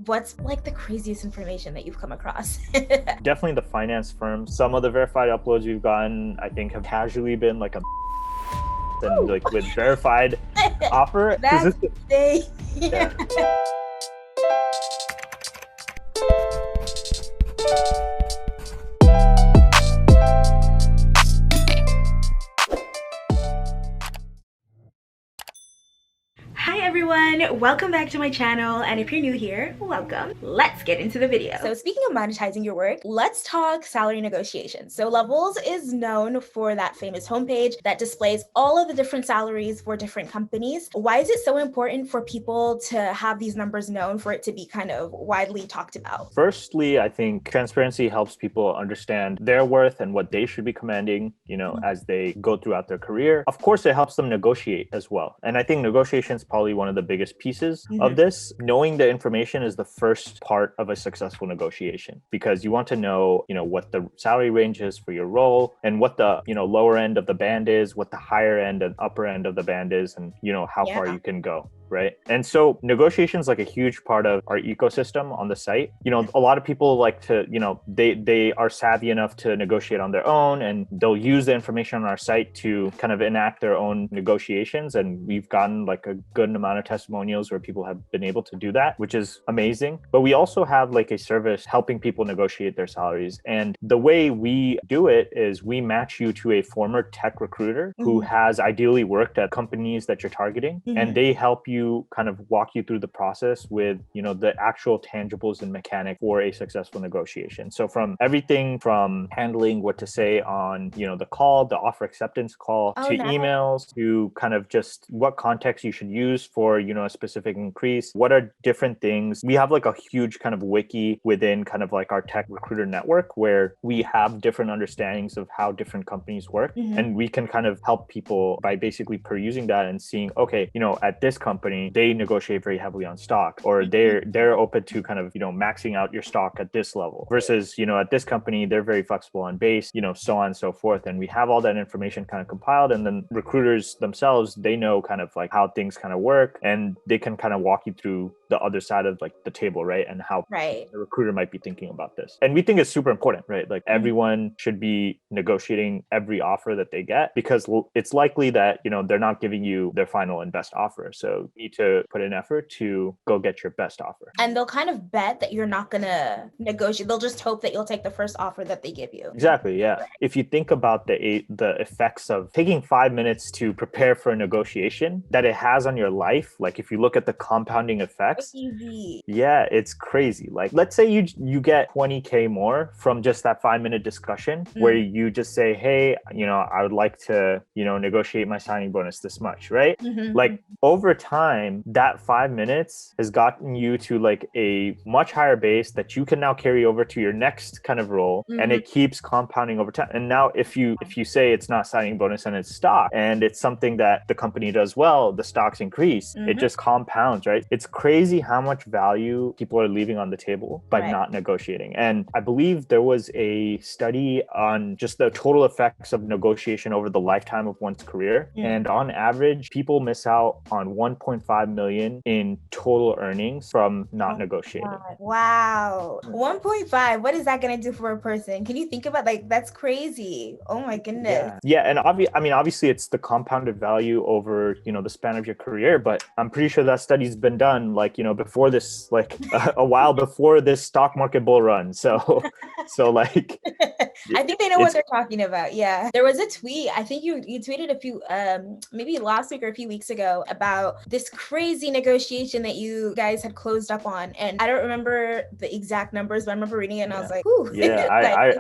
what's like the craziest information that you've come across? Definitely the finance firms. Some of the verified uploads we've gotten, I think, have casually been like a and like with verified offer. That's they. Yeah. Hi everyone, welcome back to my channel, and if you're new here, welcome. Let's get into the video. So speaking of monetizing your work, let's talk salary negotiations. So Levels is known for that famous homepage that displays all of the different salaries for different companies. Why is it so important for people to have these numbers known, for it to be kind of widely talked about? Firstly, I think transparency helps people understand their worth and what they should be commanding, as they go throughout their career. Of course, it helps them negotiate as well. And I think negotiation is probably one of the biggest pieces of this. Knowing the information is the first part of a successful negotiation, because you want to know, what the salary range is for your role and what the, lower end of the band is, what the higher end and upper end of the band is, and, how far you can go. Right. And so negotiation is like a huge part of our ecosystem on the site. A lot of people like to, they are savvy enough to negotiate on their own, and they'll use the information on our site to kind of enact their own negotiations. And we've gotten like a good amount of testimonials where people have been able to do that, which is amazing. But we also have like a service helping people negotiate their salaries. And the way we do it is we match you to a former tech recruiter who has ideally worked at companies that you're targeting, and they help you kind of walk you through the process with, the actual tangibles and mechanics for a successful negotiation. So from everything from handling what to say on, the call, the offer acceptance call, to emails, to kind of just what context you should use for, a specific increase. What are different things? We have like a huge kind of wiki within kind of like our tech recruiter network, where we have different understandings of how different companies work. And we can kind of help people by basically perusing that and seeing, okay, at this company, they negotiate very heavily on stock, or they're open to kind of, maxing out your stock at this level versus, at this company, they're very flexible on base, so on and so forth. And we have all that information kind of compiled, and then recruiters themselves, they know kind of like how things kind of work, and they can kind of walk you through the other side of like the table, right? And how the recruiter might be thinking about this. And we think it's super important, right? Like everyone should be negotiating every offer that they get, because it's likely that, they're not giving you their final and best offer. So you need to put an effort to go get your best offer. And they'll kind of bet that you're not going to negotiate. They'll just hope that you'll take the first offer that they give you. Exactly. Yeah. Right. If you think about the effects of taking 5 minutes to prepare for a negotiation that it has on your life, like if you look at the compounding effects, yeah, it's crazy. Like let's say you get 20K more from just that 5-minute discussion where you just say, hey, I would like to, negotiate my signing bonus this much, right? Like over time, that 5 minutes has gotten you to like a much higher base that you can now carry over to your next kind of role, and it keeps compounding over time. And now if you say it's not signing bonus and it's stock, and it's something that the company does well, the stocks increase, it just compounds, right? It's crazy how much value people are leaving on the table by not negotiating. And I believe there was a study on just the total effects of negotiation over the lifetime of one's career. And on average, people miss out on 1.5 million in total earnings from not negotiating. Wow. 1.5. What is that going to do for a person? Can you think about that's crazy. Oh my goodness. Yeah. And obviously it's the compounded value over, the span of your career, but I'm pretty sure that study's been done before this, a while before this stock market bull run. So like, I think they know what they're talking about. Yeah. There was a tweet. I think you tweeted a few, maybe last week or a few weeks ago, about this crazy negotiation that you guys had closed up on. And I don't remember the exact numbers, but I remember reading it and I was like, ooh. Yeah,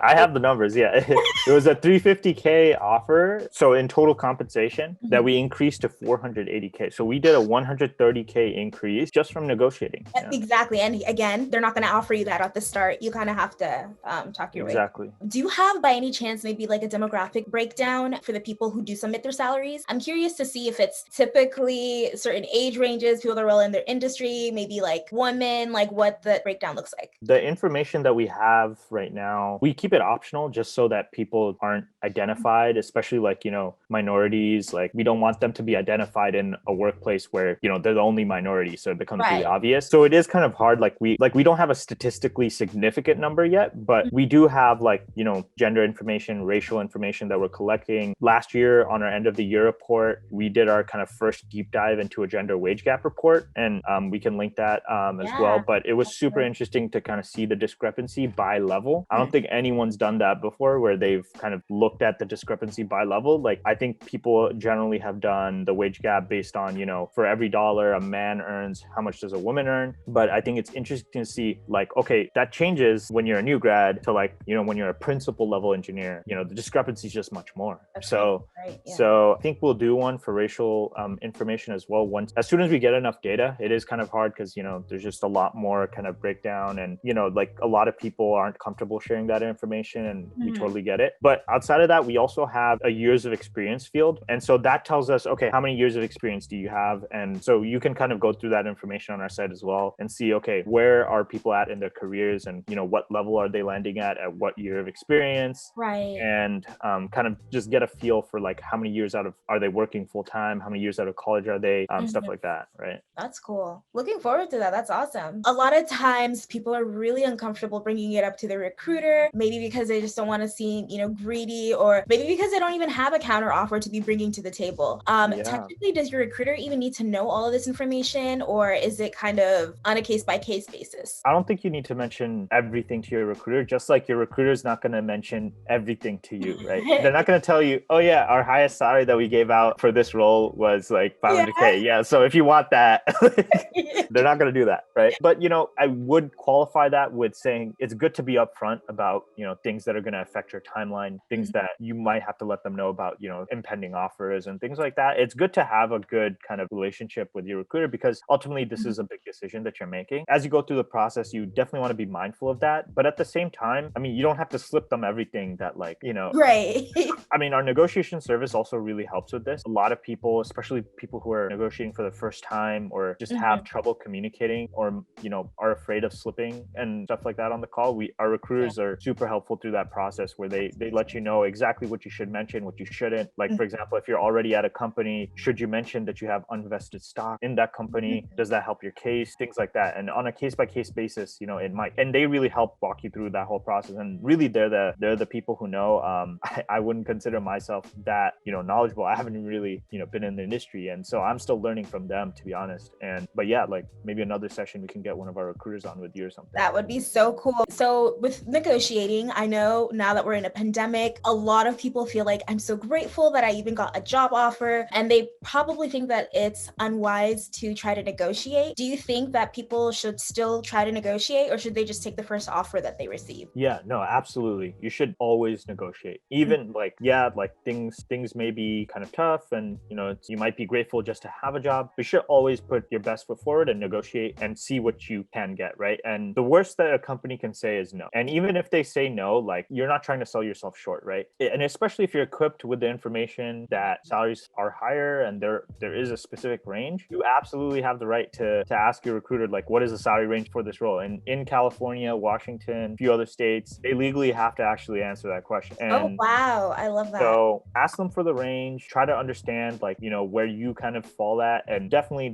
I have the numbers. Yeah. It was a 350K offer. So in total compensation that we increased to 480K. So we did a 130K increase just from negotiating. Yeah. Exactly. And again, they're not going to offer you that at the start. You kind of have to talk your way. Exactly. Do you have by any chance maybe like a demographic breakdown for the people who do submit their salaries? I'm curious to see if it's typically certain age ranges, people that are well in their industry, maybe like women, like what the breakdown looks like? The information that we have right now, we keep it optional just so that people aren't identified, especially like, minorities. Like we don't want them to be identified in a workplace where, they're the only minority. So it becomes really obvious. So it is kind of hard. Like we don't have a statistically significant number yet, but we do have like, gender information, racial information that we're collecting. Last year on our end of the year report, we did our kind of first deep dive into a gender wage gap report, and we can link that as well. But it was super interesting to kind of see the discrepancy by level. I don't think anyone's done that before where they've kind of looked at the discrepancy by level. Like I think people generally have done the wage gap based on, for every dollar a man earns, how much does a woman earn? But I think it's interesting to see like, okay, that changes when you're a new grad to like, when you're a principal level engineer, the discrepancy is just much more. So I think we'll do one for racial information as well. As soon as we get enough data. It is kind of hard because, there's just a lot more kind of breakdown, and, like a lot of people aren't comfortable sharing that information, and we totally get it. But outside of that, we also have a years of experience field. And so that tells us, okay, how many years of experience do you have? And so you can kind of go through that information on our site as well and see, okay, where are people at in their careers, and, what level are they landing at what year of experience? And kind of just get a feel for like how many years are they working full time? How many years out of college are they? Stuff like that, right? That's cool. Looking forward to that. That's awesome. A lot of times people are really uncomfortable bringing it up to the recruiter, maybe because they just don't want to seem, greedy, or maybe because they don't even have a counter offer to be bringing to the table. Technically, does your recruiter even need to know all of this information, or is it kind of on a case by case basis? I don't think you need to mention everything to your recruiter, just like your recruiter is not going to mention everything to you, right? They're not going to tell you, oh yeah, our highest salary that we gave out for this role was like 500K. Yeah. So if you want that, they're not going to do that, right? But, I would qualify that with saying it's good to be upfront about, things that are going to affect your timeline, things that you might have to let them know about, impending offers and things like that. It's good to have a good kind of relationship with your recruiter because ultimately this is a big decision that you're making. As you go through the process, you definitely want to be mindful of that. But at the same time, I mean, you don't have to slip them everything that like, Right. I mean, our negotiation service also really helps with this. A lot of people, especially people who are negotiating for the first time or just have trouble communicating or, are afraid of slipping and stuff like that on the call, our recruiters are super helpful through that process where they let you know exactly what you should mention, what you shouldn't. Like, for example, if you're already at a company, should you mention that you have unvested stock in that company? Does that help your case? Things like that. And on a case by case basis, it might. And they really help walk you through that whole process. And really, they're the people who know. I wouldn't consider myself that, knowledgeable. I haven't really, been in the industry. And so I'm still learning from them, to be honest. But yeah, like maybe another session we can get one of our recruiters on with you or something. That would be so cool. So with negotiating, I know now that we're in a pandemic, a lot of people feel like I'm so grateful that I even got a job offer, and they probably think that it's unwise to try to negotiate. Do you think that people should still try to negotiate, or should they just take the first offer that they receive? Yeah, no, absolutely. You should always negotiate. Even like things may be kind of tough, and you might be grateful just to have a job. You should always put your best foot forward and negotiate and see what you can get, right? And the worst that a company can say is no. And even if they say no, like you're not trying to sell yourself short, right? And especially if you're equipped with the information that salaries are higher and there is a specific range, you absolutely have the right to ask your recruiter, like, what is the salary range for this role? And in California, Washington, a few other states, they legally have to actually answer that question. And oh, wow. I love that. So ask them for the range, try to understand like, where you kind of fall at, and definitely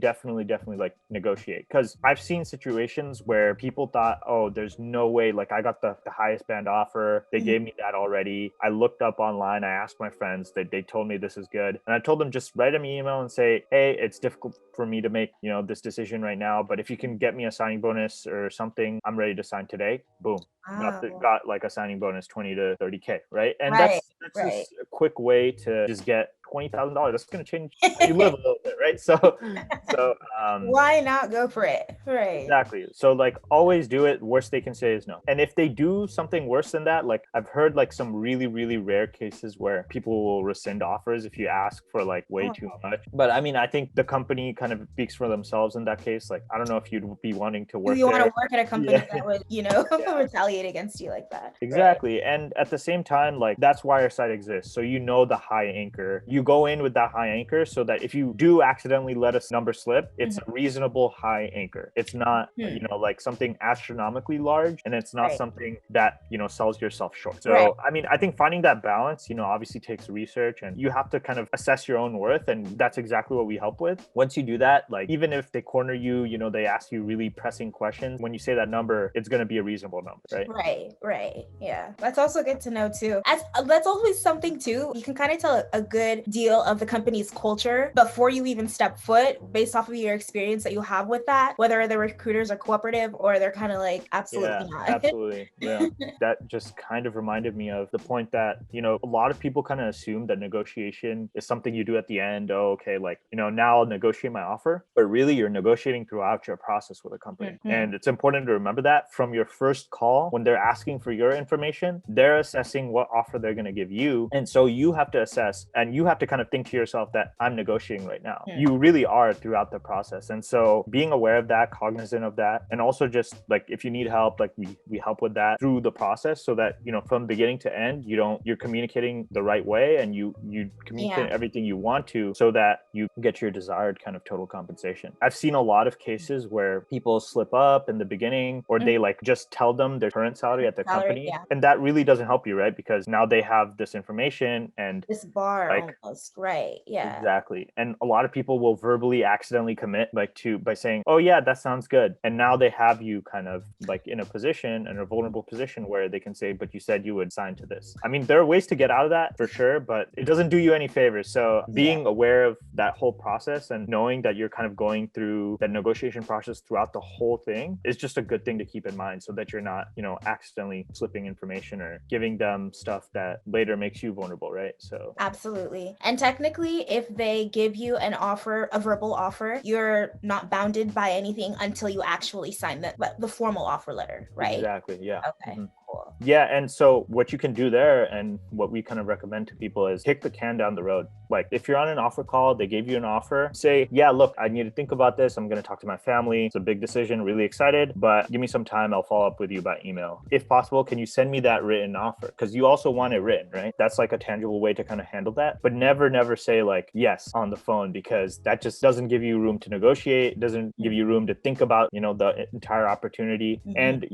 like negotiate. Because I've seen situations where people thought, oh, there's no way, like I got the highest band offer. They gave me that already. I looked up online. I asked my friends that they told me this is good. And I told them, just write them an email and say, hey, it's difficult for me to make, this decision right now, but if you can get me a signing bonus or something, I'm ready to sign today. Boom. Wow. Got like a signing bonus 20 to 30K, right? And that's a quick way to just get $20,000. That's going to change how you live a little bit, right? So why not go for it? Right. Exactly. So like always do it. Worst they can say is no. And if they do something worse than that, like I've heard like some really, really rare cases where people will rescind offers if you ask for like way too much. But I mean, I think the company kind of speaks for themselves in that case. Like, I don't know if you'd be wanting to work there. You want to work at a company that would, retaliate retaliate against you like that. Exactly. And at the same time, like that's why our site exists. So you know the high anchor. You go in with that high anchor so that if you do accidentally let a number slip, it's a reasonable high anchor. It's not, like something astronomically large, and it's not something that, sells yourself short. So, I mean, I think finding that balance, obviously takes research, and you have to kind of assess your own worth. And that's exactly what we help with. Once you do that, like even if they corner you, they ask you really pressing questions, when you say that number, it's going to be a reasonable number, right? Right. Yeah. That's also good to know too. As that's always something too. You can kind of tell a good deal of the company's culture before you even step foot based off of your experience that you have with that, whether the recruiters are cooperative or they're kind of like, absolutely not. Absolutely. Yeah. That just kind of reminded me of the point that, a lot of people kind of assume that negotiation is something you do at the end. Oh, okay. Like, now I'll negotiate my offer, but really you're negotiating throughout your process with a company. And it's important to remember that from your first call, when they're asking for your information, they're assessing what offer they're going to give you. And so you have to assess, and you have to kind of think to yourself that I'm negotiating right now. You really are throughout the process. And so being aware of that, cognizant of that, and also just like, if you need help, like we help with that through the process so that, from beginning to end, you're communicating the right way, and you communicate everything you want to so that you get your desired kind of total compensation. I've seen a lot of cases where people slip up in the beginning, or they like just tell them their current salary at the company. And that really doesn't help you, right? Because now they have this information and this bar, like, almost, right? Yeah, exactly. And a lot of people will verbally accidentally commit by saying, oh yeah, that sounds good. And now they have you kind of like in a vulnerable position where they can say, but you said you would sign to this. I mean, there are ways to get out of that for sure, but it doesn't do you any favors. So being aware of that whole process and knowing that you're kind of going through that negotiation process throughout the whole thing is just a good thing to keep in mind, so that you're not, accidentally slipping information or giving them stuff that later makes you vulnerable, right? So absolutely. And technically, if they give you an offer, a verbal offer, you're not bounded by anything until you actually sign the formal offer letter, right? Exactly. Yeah. Okay. Cool. Yeah. And so what you can do there, and what we kind of recommend to people, is kick the can down the road. Like if you're on an offer call, they gave you an offer, say, yeah, look, I need to think about this. I'm going to talk to my family. It's a big decision, really excited, but give me some time. I'll follow up with you by email. If possible, can you send me that written offer? Because you also want it written, right? That's like a tangible way to kind of handle that. But never say like yes on the phone, because that just doesn't give you room to negotiate, doesn't give you room to think about, the entire opportunity. And,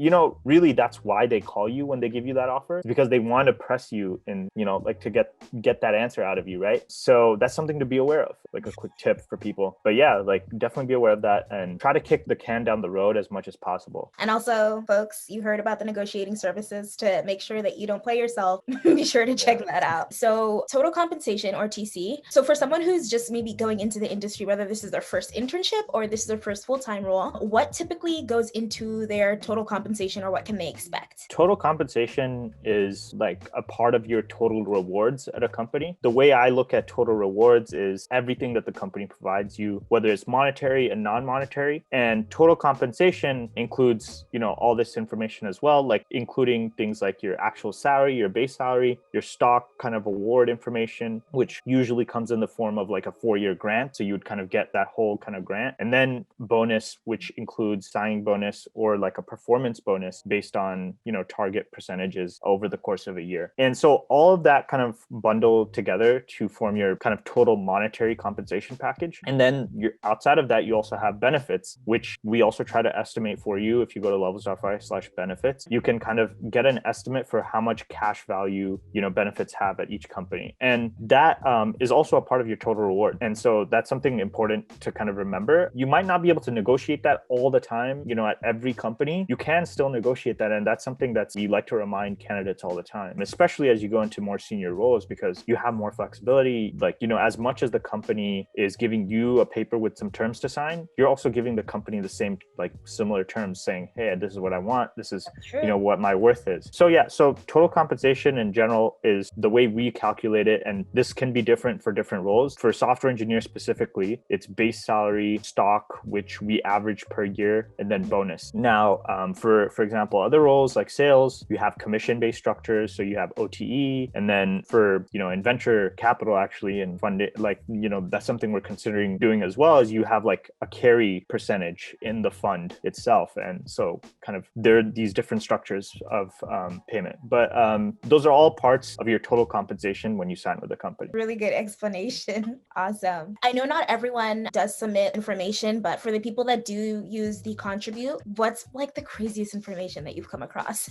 really that's why they call you when they give you that offer, because they want to press you and, like to get that answer out of you, right? So that's something to be aware of, like a quick tip for people. But yeah, like definitely be aware of that and try to kick the can down the road as much as possible. And also, folks, you heard about the negotiating services. To make sure that you don't play yourself, be sure to check that out. So total compensation, or TC. So for someone who's just maybe going into the industry, whether this is their first internship or this is their first full-time role, what typically goes into their total compensation, or what can they expect? Total compensation is like a part of your total rewards at a company. The way I look at total rewards is everything that the company provides you, whether it's monetary and non-monetary. And total compensation includes, all this information as well, like including things like your actual salary, your base salary, your stock kind of award information, which usually comes in the form of like a 4-year grant. So you would kind of get that whole kind of grant. And then bonus, which includes signing bonus or like a performance bonus based on, target percentages over the course of a year. And so all of that kind of bundle together to form your kind of total monetary compensation package. And then outside of that, you also have benefits, which we also try to estimate for you. If you go to levels.fyi/benefits, you can kind of get an estimate for how much cash value, benefits have at each company. And that is also a part of your total reward. And so that's something important to kind of remember. You might not be able to negotiate that all the time, at every company. You can still negotiate that. And that's something that we like to remind candidates all the time, and especially as you go into more senior roles, because you have more flexibility. Like, as much as the company is giving you a paper with some terms to sign, you're also giving the company the same, like similar terms, saying, hey, this is what I want. This is, what my worth is. So yeah, so total compensation in general is the way we calculate it. And this can be different for different roles. For software engineers specifically, it's base salary, stock, which we average per year, and then bonus. Now, for example, other roles like sales sales, you have commission-based structures, so you have OTE, and then for, in venture capital actually and fund it, like, that's something we're considering doing as well, is you have like a carry percentage in the fund itself. And so kind of there are these different structures of payment, but those are all parts of your total compensation when you sign with a company. Really good explanation. Awesome. I know not everyone does submit information, but for the people that do use the contribute, what's like the craziest information that you've come across?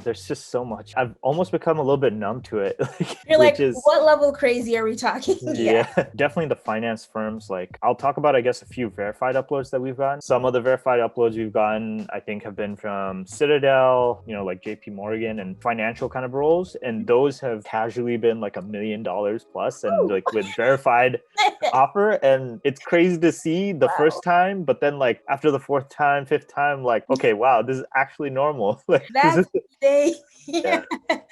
There's just so much. I've almost become a little bit numb to it. You're like, what level crazy are we talking? Yeah, definitely the finance firms. Like, I'll talk about, I guess, a few verified uploads that we've gotten. Some of the verified uploads we've gotten, I think, have been from Citadel, like JP Morgan and financial kind of roles. And those have casually been like $1 million plus and like with verified offer. And it's crazy to see the first time, but then like after the fourth time, fifth time, like, okay, wow, this is actually normal. Like, yeah,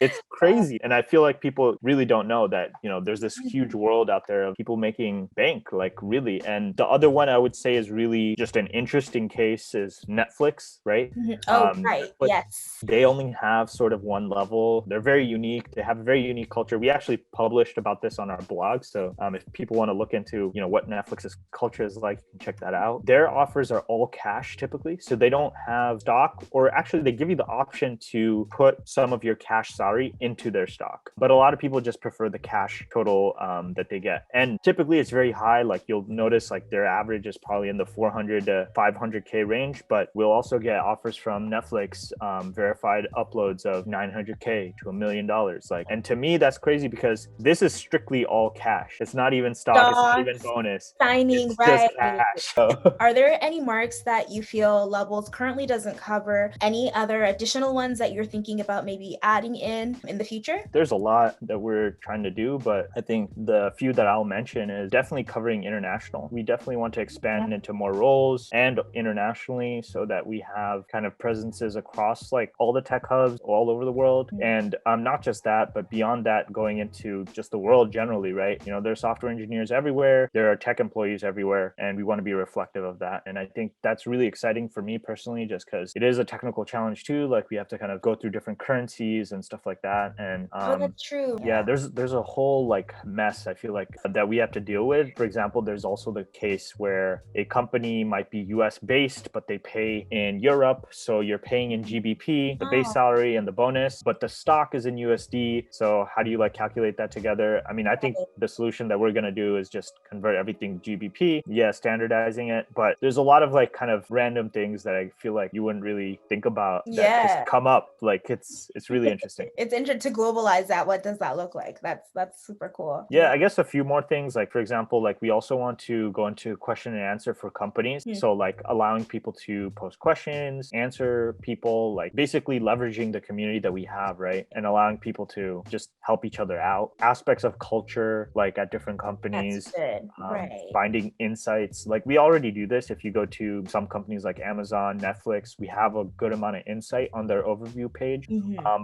it's crazy. And I feel like people really don't know that, there's this huge world out there of people making bank, like really. And the other one I would say is really just an interesting case is Netflix, right? Right. But yes. they only have sort of one level. They're very unique. They have a very unique culture. We actually published about this on our blog. So if people want to look into, what Netflix's culture is like, you can check that out. Their offers are all cash typically. So they don't have stock, or actually they give you the option to put some of your cash salary into their stock. But a lot of people just prefer the cash total that they get. And typically it's very high. Like you'll notice like their average is probably in the 400 to 500K range, but we'll also get offers from Netflix, verified uploads of 900K to $1 million. Like, and to me, that's crazy because this is strictly all cash. It's not even stock. It's not even bonus. Signing, it's right. just cash. So. Are there any marks that you feel Levels currently doesn't cover? Any other additional ones that you're thinking about maybe adding in the future? There's a lot that we're trying to do, but I think the few that I'll mention is definitely covering international. We definitely want to expand into more roles and internationally so that we have kind of presences across like all the tech hubs all over the world. And not just that, but beyond that, going into just the world generally, right? There are software engineers everywhere. There are tech employees everywhere, and we want to be reflective of that. And I think that's really exciting for me personally, just because it is a technical challenge too. Like we have to kind of go through different currencies and stuff like that. And that's true. Yeah, there's a whole like mess I feel like that we have to deal with. For example, there's also the case where a company might be US based, but they pay in Europe. So you're paying in GBP, the base salary and the bonus, but the stock is in USD. So how do you like calculate that together? I mean, I think the solution that we're going to do is just convert everything to GBP. Yeah, standardizing it. But there's a lot of like kind of random things that I feel like you wouldn't really think about that just come up. Like it's really interesting. It's interesting to globalize that. What does that look like? That's super cool. Yeah, I guess a few more things, like for example, like we also want to go into question and answer for companies. So like allowing people to post questions, answer people, like basically leveraging the community that we have, right? And allowing people to just help each other out. Aspects of culture, like at different companies, finding insights. Like we already do this. If you go to some companies like Amazon, Netflix, we have a good amount of insight on their overview page.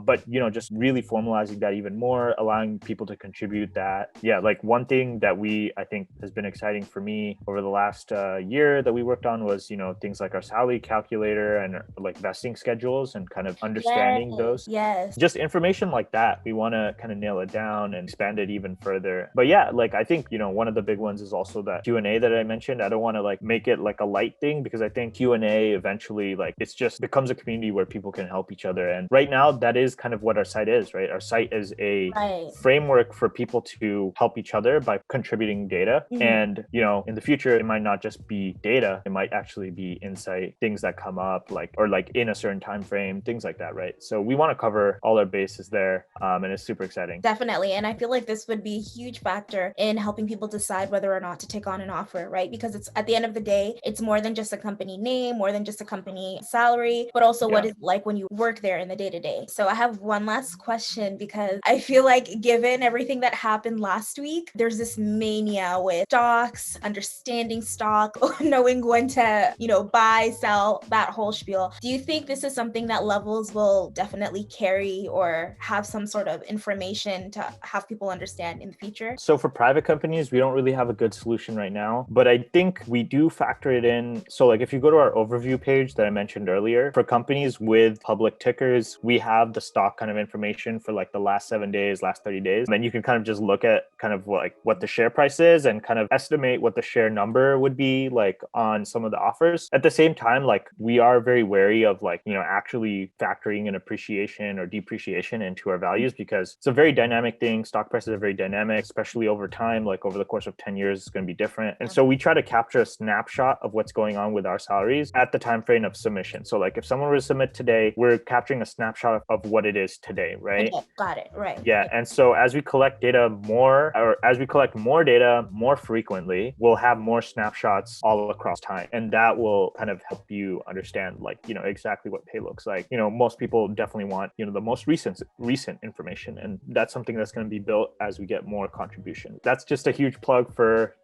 But just really formalizing that even more, allowing people to contribute that. Yeah, like one thing that I think has been exciting for me over the last year that we worked on was, things like our salary calculator and like vesting schedules and kind of understanding those. Yes. Just information like that. We want to kind of nail it down and expand it even further. But yeah, like I think, one of the big ones is also that Q&A that I mentioned. I don't want to like make it like a light thing because I think Q&A eventually like it's just becomes a community where people can help each other. And right now that is kind of what our site is, right? Our site is a framework for people to help each other by contributing data. And, in the future, it might not just be data. It might actually be insight, things that come up or in a certain time frame, things like that, right? So we want to cover all our bases there. And it's super exciting. Definitely. And I feel like this would be a huge factor in helping people decide whether or not to take on an offer, right? Because it's at the end of the day, it's more than just a company name, more than just a company salary, but also what it's like when you work there in the day-to-day. So I have one last question because I feel like given everything that happened last week, there's this mania with stocks, understanding stock, knowing when to, buy, sell, that whole spiel. Do you think this is something that Levels will definitely carry or have some sort of information to have people understand in the future? So for private companies, we don't really have a good solution right now, but I think we do factor it in. So like if you go to our overview page that I mentioned earlier, for companies with public tickers here's, we have the stock kind of information for like the last 7 days, last 30 days. And then you can kind of just look at kind of what the share price is and kind of estimate what the share number would be like on some of the offers. At the same time, like we are very wary of like, actually factoring in appreciation or depreciation into our values, because it's a very dynamic thing. Stock prices are very dynamic, especially over time, like over the course of 10 years, it's going to be different. And so we try to capture a snapshot of what's going on with our salaries at the time frame of submission. So like if someone were to submit today, we're capturing a snapshot of what it is today, right? Okay, got it. Right. Yeah. And so as we collect data more, or as we collect more data more frequently, we'll have more snapshots all across time. And that will kind of help you understand like, exactly what pay looks like. Most people definitely want, the most recent information. And that's something that's going to be built as we get more contribution. That's just a huge plug for,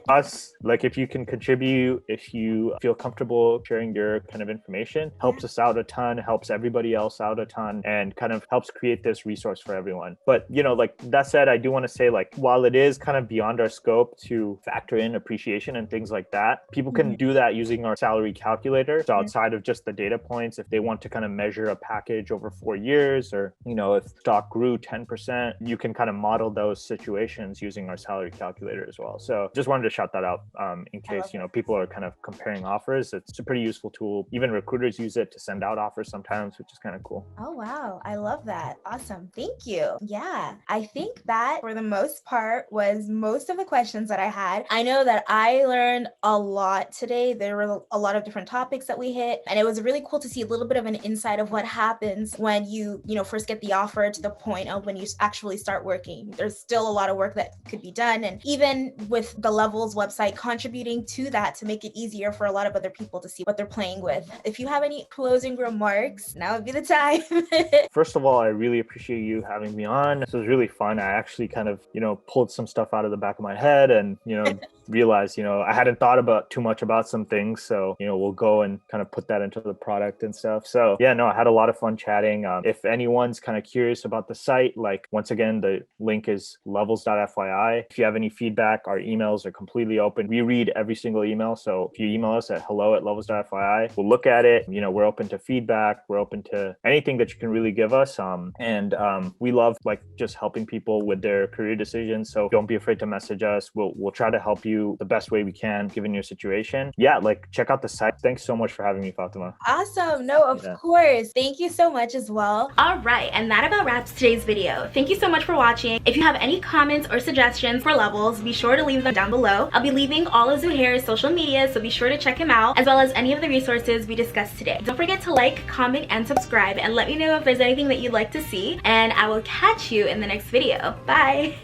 us. Like if you can contribute, if you feel comfortable sharing your kind of information, helps us out a ton, helps everybody else out a ton, and kind of helps create this resource for everyone. But, like that said, I do want to say like, while it is kind of beyond our scope to factor in appreciation and things like that, people can do that using our salary calculator. So outside of just the data points, if they want to kind of measure a package over 4 years, or, if stock grew 10%, you can kind of model those situations using our salary calculator as well. So just wanted to shout that out in case, people are kind of comparing offers. It's a pretty useful tool. Even recruiters use it to send out offers sometimes, which is kind of cool. Oh, wow. I love that. Awesome. Thank you. Yeah. I think that for the most part was most of the questions that I had. I know that I learned a lot today. There were a lot of different topics that we hit, and it was really cool to see a little bit of an insight of what happens when you first get the offer to the point of when you actually start working. There's still a lot of work that could be done. And even with the Levels website contributing to that to make it easier for a lot of other people to see what they're playing with. If you have any closing remarks, now would be the time. First of all, I really appreciate you having me on. This was really fun. I actually kind of, pulled some stuff out of the back of my head and, realized, I hadn't thought about too much about some things. So, we'll go and kind of put that into the product and stuff. So yeah, no, I had a lot of fun chatting. If anyone's kind of curious about the site, like once again, the link is Levels.fyi. If you have any feedback, our emails are completely open. We read every single email. So if you email us at hello@levels.fyi, we'll look at it. We're open to feedback. We're open to anything that you can really give us. We love like just helping people with their career decisions. So don't be afraid to message us. We'll try to help you the best way we can given your situation. Yeah, like check out the site. Thanks so much for having me, Fatima. Awesome. No, of course. Thank you so much as well. All right. And that about wraps today's video. Thank you so much for watching. If you have any comments or suggestions for Levels, be sure to leave them down below. I'll be leaving all of Zuhayeer's social media, so be sure to check him out, as well as any of the resources we discussed today. Don't forget to like, comment, and subscribe, and let me know if there's anything that you'd like to see, and I will catch you in the next video. Bye!